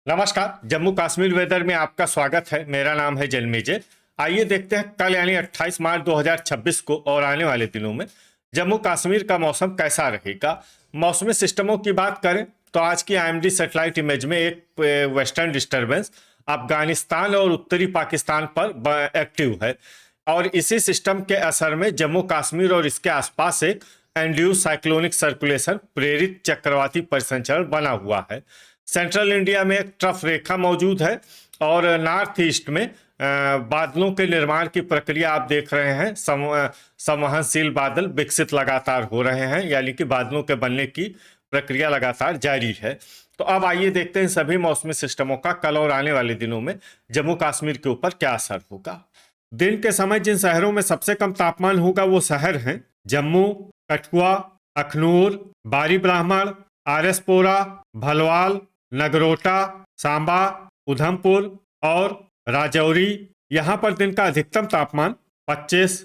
नमस्कार। जम्मू कश्मीर वेदर में आपका स्वागत है। मेरा नाम है जन्मेजय। आइए देखते हैं कल यानी 28 मार्च 2026 को और आने वाले दिनों में जम्मू कश्मीर का मौसम कैसा रहेगा। मौसमी सिस्टमों की बात करें तो आज की आईएमडी सैटेलाइट इमेज में एक वेस्टर्न डिस्टरबेंस अफगानिस्तान और उत्तरी पाकिस्तान पर एक्टिव है और इसी सिस्टम के असर में जम्मू कश्मीर और इसके आसपास एक एंड्यूस साइक्लोनिक सर्कुलेशन प्रेरित चक्रवाती परिसंचरण बना हुआ है। सेंट्रल इंडिया में एक ट्रफ रेखा मौजूद है और नॉर्थ ईस्ट में बादलों के निर्माण की प्रक्रिया आप देख रहे हैं। संवहनशील बादल विकसित लगातार हो रहे हैं, यानी कि बादलों के बनने की प्रक्रिया लगातार जारी है। तो अब आइए देखते हैं सभी मौसमी सिस्टमों का कल और आने वाले दिनों में जम्मू कश्मीर के ऊपर क्या असर होगा। दिन के समय जिन शहरों में सबसे कम तापमान होगा वो शहर हैं जम्मू, कठुआ, अखनूर, बारी ब्राह्मण, आरएसपोरा, भलवाल, नगरोटा, सांबा, उधमपुर और राजौरी। यहाँ पर दिन का अधिकतम तापमान 25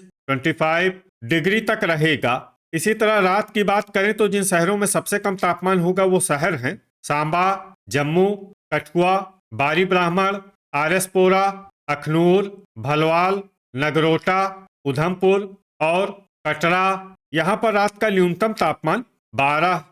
डिग्री तक रहेगा। इसी तरह रात की बात करें तो जिन शहरों में सबसे कम तापमान होगा वो शहर हैं सांबा, जम्मू, कठुआ, बारी ब्राह्मण, आरएसपोरा, अखनूर, भलवाल, नगरोटा, उधमपुर और कटरा। यहाँ पर रात का न्यूनतम तापमान 12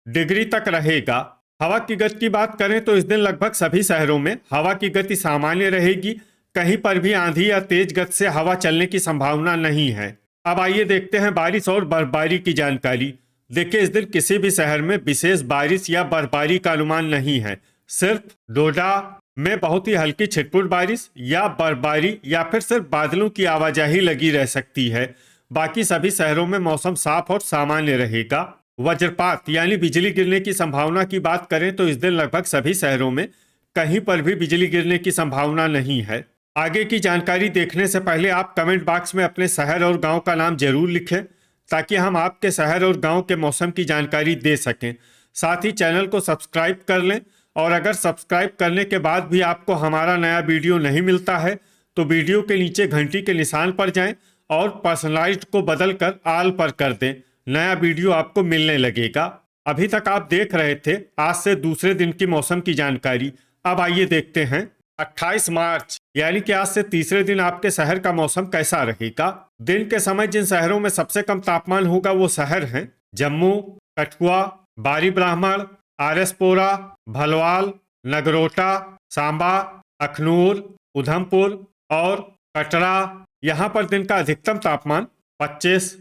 डिग्री तक रहेगा। हवा की गति की बात करें तो इस दिन लगभग सभी शहरों में हवा की गति सामान्य रहेगी। कहीं पर भी आंधी या तेज गति से हवा चलने की संभावना नहीं है। अब आइए देखते हैं बारिश और बर्फबारी की जानकारी। देखिए, इस दिन किसी भी शहर में विशेष बारिश या बर्फबारी का अनुमान नहीं है। सिर्फ डोडा में बहुत ही हल्की छिटपुट बारिश या बर्फबारी या फिर सिर्फ बादलों की आवाजाही लगी रह सकती है। बाकी सभी शहरों में मौसम साफ और सामान्य रहेगा। वज्रपात यानी बिजली गिरने की संभावना की बात करें तो इस दिन लगभग सभी शहरों में कहीं पर भी बिजली गिरने की संभावना नहीं है। आगे की जानकारी देखने से पहले आप कमेंट बॉक्स में अपने शहर और गांव का नाम जरूर लिखें ताकि हम आपके शहर और गांव के मौसम की जानकारी दे सकें। साथ ही चैनल को सब्सक्राइब कर लें और अगर सब्सक्राइब करने के बाद भी आपको हमारा नया वीडियो नहीं मिलता है तो वीडियो के नीचे घंटी के निशान पर जाएं और पर्सनलाइज्ड को बदलकर ऑल पर कर दें। नया वीडियो आपको मिलने लगेगा। अभी तक आप देख रहे थे आज से दूसरे दिन की मौसम की जानकारी। अब आइए देखते हैं 28 मार्च यानी कि आज से तीसरे दिन आपके शहर का मौसम कैसा रहेगा। दिन के समय जिन शहरों में सबसे कम तापमान होगा वो शहर हैं जम्मू, कठुआ, बारी ब्राह्मण, आरएसपोरा, भलवाल, नगरोटा, सांबा, अखनूर, उधमपुर और कटरा। यहाँ पर दिन का अधिकतम तापमान 25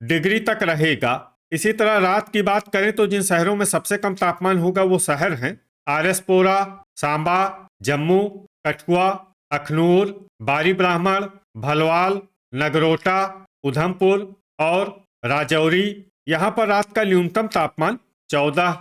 डिग्री तक रहेगा। इसी तरह रात की बात करें तो जिन शहरों में सबसे कम तापमान होगा वो शहर हैं आरएसपोरा, सांबा, जम्मू, कठुआ, अखनूर, बारी ब्राह्मण, भलवाल, नगरोटा, उधमपुर और राजौरी। यहाँ पर रात का न्यूनतम तापमान 14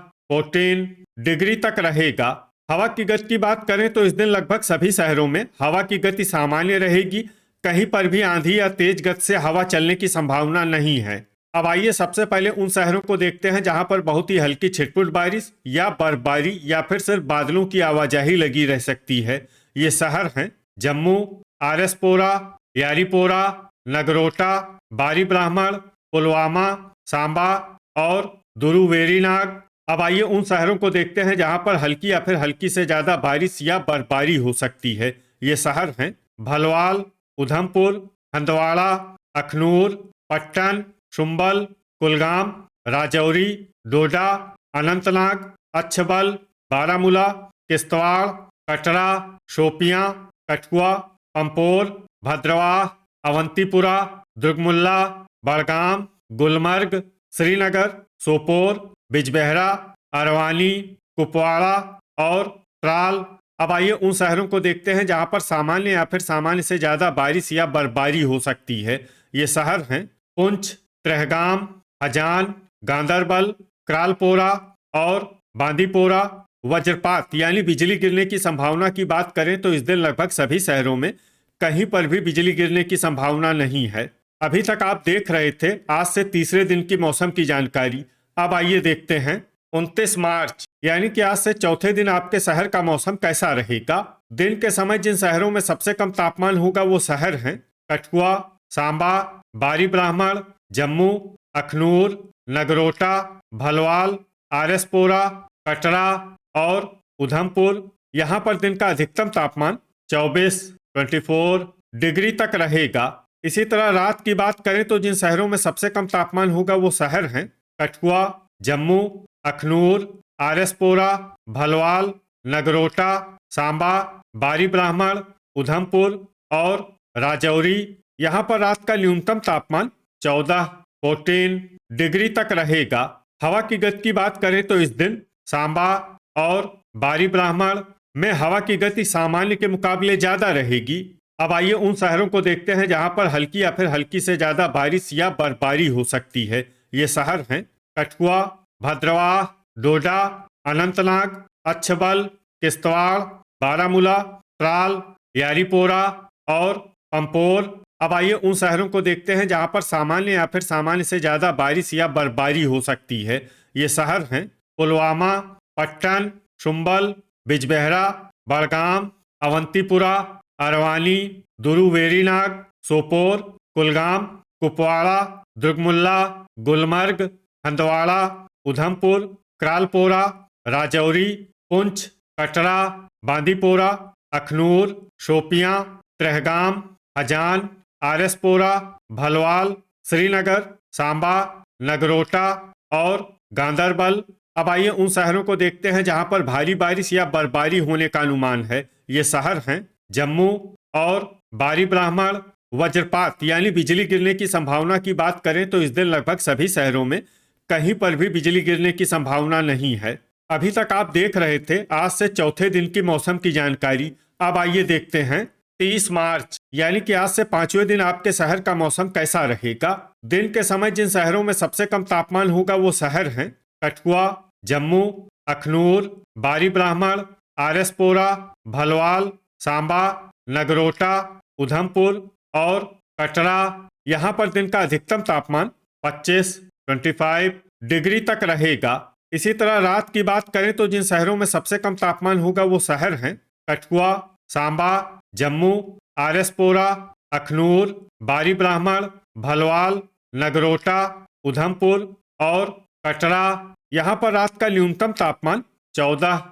डिग्री तक रहेगा। हवा की गति की बात करें तो इस दिन लगभग सभी शहरों में हवा की गति सामान्य रहेगी। कहीं पर भी आंधी या तेज गति से हवा चलने की संभावना नहीं है। अब आइए सबसे पहले उन शहरों को देखते हैं जहां पर बहुत ही हल्की छिटपुट बारिश या बर्फबारी या फिर सिर्फ बादलों की आवाजाही लगी रह सकती है। ये शहर हैं जम्मू, आरएसपोरा, यारीपोरा, नगरोटा, बारी ब्राह्मण, पुलवामा, सांबा और दुरुवेरीनाग। अब आइए उन शहरों को देखते हैं जहां पर हल्की या फिर हल्की से ज्यादा बारिश या बर्फबारी हो सकती है। ये शहर हैं भलवाल, उधमपुर, हंदवाड़ा, अखनूर, पट्टन, शुम्बल, कुलगाम, राजौरी, डोडा, अनंतनाग, अच्छबल, बारामूला, किश्तवाड़, कटरा, शोपियां, कठुआ, पंपोर, भद्रवाह, अवंतीपुरा, दुर्गमुल्ला, बड़गाम, गुलमर्ग, श्रीनगर, सोपोर, बिजबेहरा, अरवानी, कुपवाड़ा और त्राल। अब आइए उन शहरों को देखते हैं जहां पर सामान्य या फिर सामान्य से ज्यादा बारिश या बर्फबारी हो सकती है। ये शहर हैं पुंछ, त्रेहगाम, अजान, गांदरबल, क्रालपोरा और बांदीपोरा। वज्रपात यानी बिजली गिरने की संभावना की बात करें तो इस दिन लगभग सभी शहरों में कहीं पर भी बिजली गिरने की संभावना नहीं है। अभी तक आप देख रहे थे आज से तीसरे दिन की मौसम की जानकारी। अब आइए देखते हैं 29 मार्च यानी कि आज से चौथे दिन आपके शहर का मौसम कैसा रहेगा। दिन के समय जिन शहरों में सबसे कम तापमान होगा वो शहर हैं कठुआ, सांबा, बारी ब्राह्मण, जम्मू, अखनूर, नगरोटा, भलवाल, आरएसपोरा, कटरा और उधमपुर, यहाँ पर दिन का अधिकतम तापमान 24 डिग्री तक रहेगा। इसी तरह रात की बात करें तो जिन शहरों में सबसे कम तापमान होगा वो शहर हैं कठुआ, जम्मू, अखनूर, आरएसपोरा, भलवाल, नगरोटा, सांबा, बारी ब्राह्मण, उधमपुर और राजौरी। यहाँ पर रात का न्यूनतम तापमान 14 डिग्री तक रहेगा। हवा की गति की बात करें तो इस दिन सांबा और बारी ब्राह्मण में हवा की गति सामान्य के मुकाबले ज्यादा रहेगी। अब आइए उन शहरों को देखते हैं जहां पर हल्की या फिर हल्की से ज्यादा बारिश या बर्फबारी हो सकती है। ये शहर हैं कठुआ, भद्रवाह, डोडा, अनंतनाग, अच्छबल, किश्तवाड़, बारामूला, त्राल, यारीपोरा और पंपोर। अब आइए उन शहरों को देखते हैं जहां पर सामान्य या फिर सामान्य से ज्यादा बारिश या बर्फबारी हो सकती है। ये शहर हैं पुलवामा, पट्टन, शुम्बल, बिजबेहरा, बड़गाम, अवंतीपुरा, अरवानी, दुरुवेरीनाग, सोपोर, कुलगाम, कुपवाड़ा, दुर्गमुल्ला, गुलमर्ग, हंदवाड़ा, उधमपुर, क्रालपोरा, राजौरी, पुंछ, कटरा, बांदीपोरा, अखनूर, शोपियां, त्रेहगाम, हजान, आरएसपोरा, भलवाल, श्रीनगर, सांबा, नगरोटा और गांदरबल। अब आइए उन शहरों को देखते हैं जहां पर भारी बारिश या बर्फबारी होने का अनुमान है। ये शहर हैं जम्मू और बारी ब्राह्मण। वज्रपात यानी बिजली गिरने की संभावना की बात करें तो इस दिन लगभग सभी शहरों में कहीं पर भी बिजली गिरने की संभावना नहीं है। अभी तक आप देख रहे थे आज से चौथे दिन की मौसम की जानकारी। अब आइए देखते हैं 30 मार्च यानी कि आज से 5वें दिन आपके शहर का मौसम कैसा रहेगा। दिन के समय जिन शहरों में सबसे कम तापमान होगा वो शहर हैं कठुआ, जम्मू, अखनूर, बारी ब्राह्मण, आरएसपोरा, भलवाल, सांबा, नगरोटा, उधमपुर और कटरा। यहाँ पर दिन का अधिकतम तापमान 25 डिग्री तक रहेगा। इसी तरह रात की बात करें तो जिन शहरों में सबसे कम तापमान होगा वो शहर हैं कठुआ, सांबा, जम्मू, आरएसपोरा, अखनूर, बारी ब्राह्मण, भलवाल, नगरोटा, उधमपुर और कटरा। यहाँ पर रात का न्यूनतम तापमान 14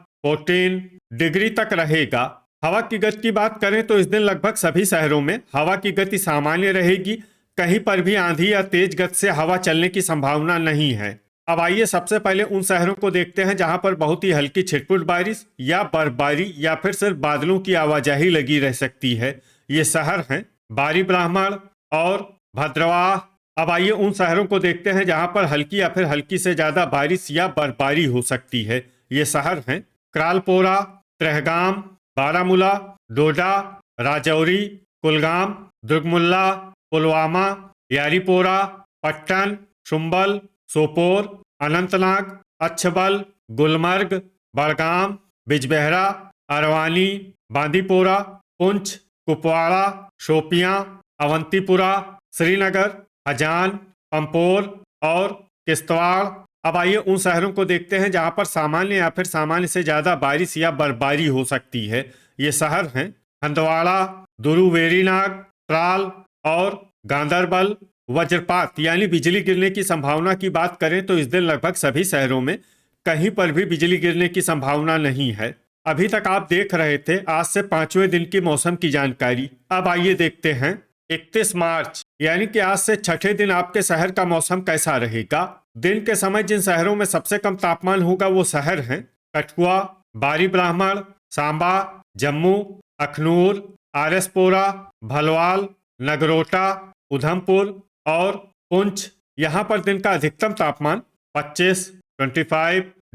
डिग्री तक रहेगा। हवा की गति की बात करें तो इस दिन लगभग सभी शहरों में हवा की गति सामान्य रहेगी। कहीं पर भी आंधी या तेज गति से हवा चलने की संभावना नहीं है। अब आइए सबसे पहले उन शहरों को देखते हैं जहां पर बहुत ही हल्की छिटपुट बारिश या बर्फबारी या फिर सिर्फ बादलों की आवाजाही लगी रह सकती है। ये शहर हैं बारी ब्राह्मण और भद्रवाह। अब आइए उन शहरों को देखते हैं जहां पर हल्की या फिर हल्की से ज्यादा बारिश या बर्फबारी हो सकती है। ये शहर हैं क्रालपोरा, त्रेहगाम, बारामूला, डोडा, राजौरी, कुलगाम, दुर्गमुल्ला, पुलवामा, यारीपोरा, पट्टन, शुम्बल, सोपोर, अनंतनाग, अच्छबल, गुलमर्ग, बड़गाम, बिजबेहरा, अरवानी, बांदीपोरा, पुंछ, कुपवाड़ा, शोपियां, अवंतीपुरा, श्रीनगर, हजान, पंपोर और किश्तवाड़। अब आइए उन शहरों को देखते हैं जहां पर सामान्य या फिर सामान्य से ज्यादा बारिश या बर्फबारी हो सकती है। ये शहर हैं हंदवाड़ा, दुरुवेरीनाग, त्राल और गांदरबल। वज्रपात यानी बिजली गिरने की संभावना की बात करें तो इस दिन लगभग सभी शहरों में कहीं पर भी बिजली गिरने की संभावना नहीं है। अभी तक आप देख रहे थे आज से 5वें दिन की मौसम की जानकारी। अब आइए देखते हैं 31 मार्च यानी कि आज से छठे दिन आपके शहर का मौसम कैसा रहेगा। दिन के समय जिन शहरों में सबसे कम तापमान होगा वो शहर हैं कठुआ, बारी ब्राह्मण, सांबा, जम्मू, अखनूर, आरएसपोरा, भलवाल, नगरोटा, उधमपुर और पुंछ। यहाँ पर दिन का अधिकतम तापमान 25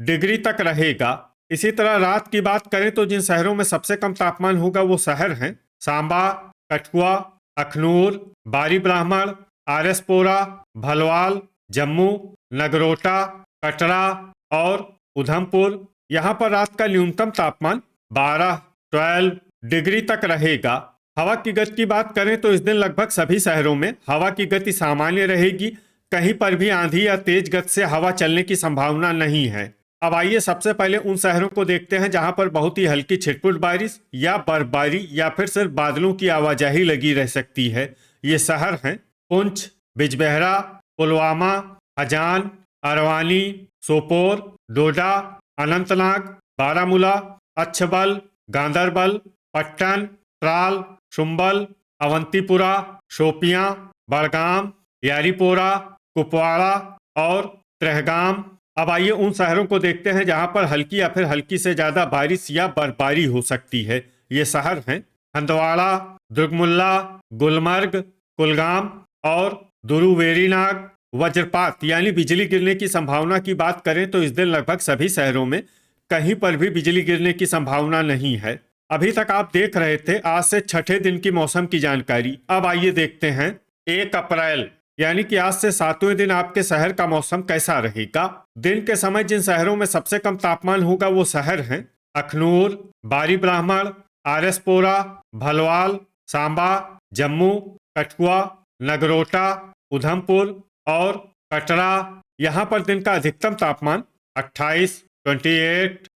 डिग्री तक रहेगा। इसी तरह रात की बात करें तो जिन शहरों में सबसे कम तापमान होगा वो शहर हैं सांबा, कठुआ, अखनूर, बारी ब्राह्मण, आरएसपोरा, भलवाल, जम्मू, नगरोटा, कटरा और उधमपुर। यहाँ पर रात का न्यूनतम तापमान 12 डिग्री तक रहेगा। हवा की गति की बात करें तो इस दिन लगभग सभी शहरों में हवा की गति सामान्य रहेगी। कहीं पर भी आंधी या तेज गति से हवा चलने की संभावना नहीं है। अब आइए सबसे पहले उन शहरों को देखते हैं जहां पर बहुत ही हल्की छिटपुट बारिश या बर्फबारी या फिर सिर्फ बादलों की आवाजाही लगी रह सकती है। ये शहर हैं पुंछ, बिजबेहरा, पुलवामा, हजान, अरवानी, सोपोर, डोडा, अनंतनाग, बारामूला, अच्छबल, गांदरबल, पट्टन, त्राल, शुम्बल, अवंतीपुरा, शोपियां, बड़गाम, यारीपोरा, कुपवाड़ा और त्रेहगाम। अब आइए उन शहरों को देखते हैं जहां पर हल्की या फिर हल्की से ज्यादा बारिश या बर्फबारी हो सकती है। ये शहर हैं हंदवाड़ा, दुर्गमुल्ला, गुलमर्ग, कुलगाम और दुरुवेरीनाग। वज्रपात यानी बिजली गिरने की संभावना की बात करें तो इस दिन लगभग सभी शहरों में कहीं पर भी बिजली गिरने की संभावना नहीं है। अभी तक आप देख रहे थे आज से छठे दिन की मौसम की जानकारी। अब आइए देखते हैं 1 अप्रैल यानी कि आज से 7वें दिन आपके शहर का मौसम कैसा रहेगा। दिन के समय जिन शहरों में सबसे कम तापमान होगा वो शहर हैं अखनूर, बारी ब्राह्मण, आरएसपोरा, भलवाल, सांबा, जम्मू, कठुआ, नगरोटा, उधमपुर और कटरा। यहाँ पर दिन का अधिकतम तापमान 28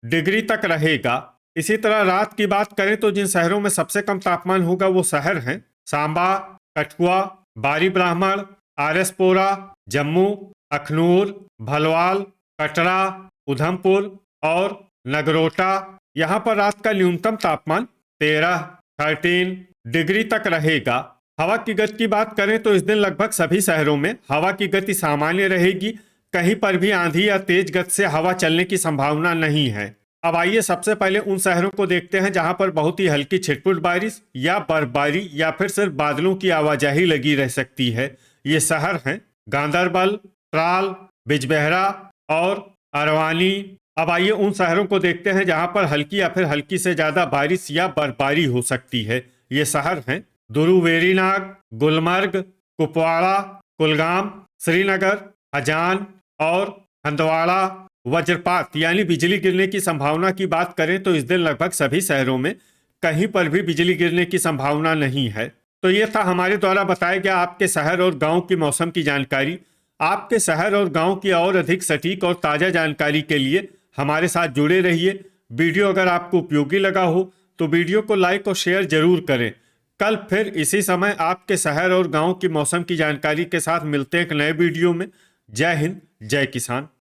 डिग्री तक रहेगा। इसी तरह रात की बात करें तो जिन शहरों में सबसे कम तापमान होगा वो शहर हैं सांबा, कठुआ, बारी ब्राह्मण, आरएसपोरा, जम्मू, अखनूर, भलवाल, कटरा, उधमपुर और नगरोटा। यहाँ पर रात का न्यूनतम तापमान 13 डिग्री तक रहेगा। हवा की गति की बात करें तो इस दिन लगभग सभी शहरों में हवा की गति सामान्य रहेगी। कहीं पर भी आंधी या तेज गति से हवा चलने की संभावना नहीं है। अब आइए सबसे पहले उन शहरों को देखते हैं जहां पर बहुत ही हल्की छिटपुट बारिश या बर्फबारी या फिर सिर्फ बादलों की आवाजाही लगी रह सकती है। ये शहर हैं गांदरबल, त्राल, बिजबेहरा और अरवानी। अब आइए उन शहरों को देखते हैं जहां पर हल्की या फिर हल्की से ज्यादा बारिश या बर्फबारी हो सकती है। ये शहर हैं दुरुवेरीनाग, गुलमर्ग, कुपवाड़ा, कुलगाम, श्रीनगर, हजान और हंदवाड़ा। वज्रपात यानी बिजली गिरने की संभावना की बात करें तो इस दिन लगभग सभी शहरों में कहीं पर भी बिजली गिरने की संभावना नहीं है। तो ये था हमारे द्वारा बताया गया आपके शहर और गांव की मौसम की जानकारी। आपके शहर और गांव की और अधिक सटीक और ताज़ा जानकारी के लिए हमारे साथ जुड़े रहिए। वीडियो अगर आपको उपयोगी लगा हो तो वीडियो को लाइक और शेयर जरूर करें। कल फिर इसी समय आपके शहर और गांव की मौसम की जानकारी के साथ मिलते हैं एक नए वीडियो में। जय हिंद, जय किसान।